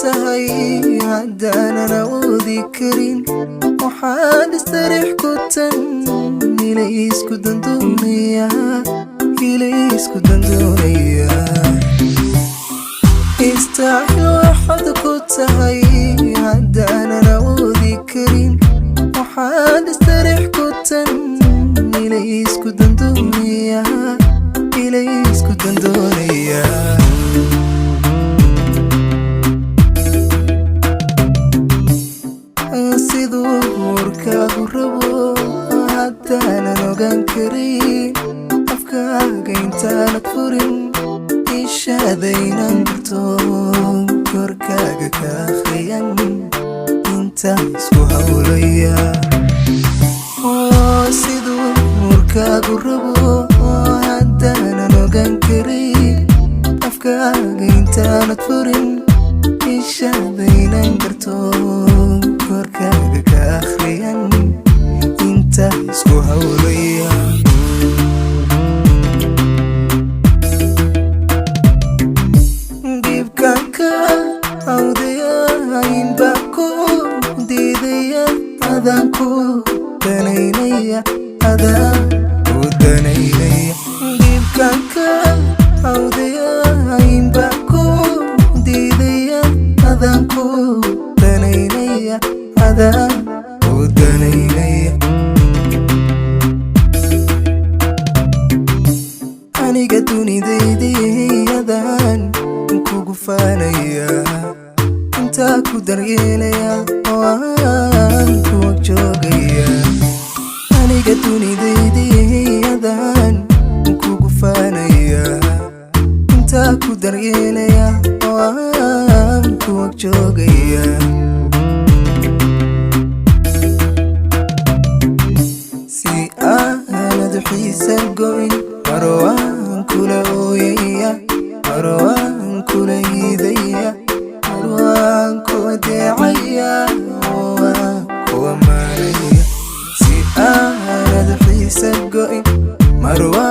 tahay haddaanan awoodi karin waxaan istariix ku tan ilaysku dandoonaya istaahil waxaad ku tahay haddaanan awoodi karin waxaan istariix ku tan ilaysku dandoonaya siduu warkaagu rabo haddaanan ogaan karin afkaaga intaanad furin ishaadaynan karto korkaaga ka akhriyan intaan isku hawlaya siduu warkaagu rabo haddaanan ogaan karin afkaaga intaanad furin ishaadaynan karto korkaaga ka akhriyan intaan isku hawlaya dhibkanka awdayahayn baa ku diidaya adaan ku danaynaya dhibkanka awdayahayn baa ku diidaya adaan ku danaynaya aniga dunidaydiyadaan kugu faanaya intaa ku daryeelaya oo aan ku agjoogaya aniga dunidaydiyadaan kugu faanaya intaa ku daryeelaya oo aan ku agjoogaya si aanad xiisa goyn marwaan kula ooyaya marwaan kula hiidaya marwaan kuwa deecaya waan kuwa maaraya si aanad xiisa goyn marwaan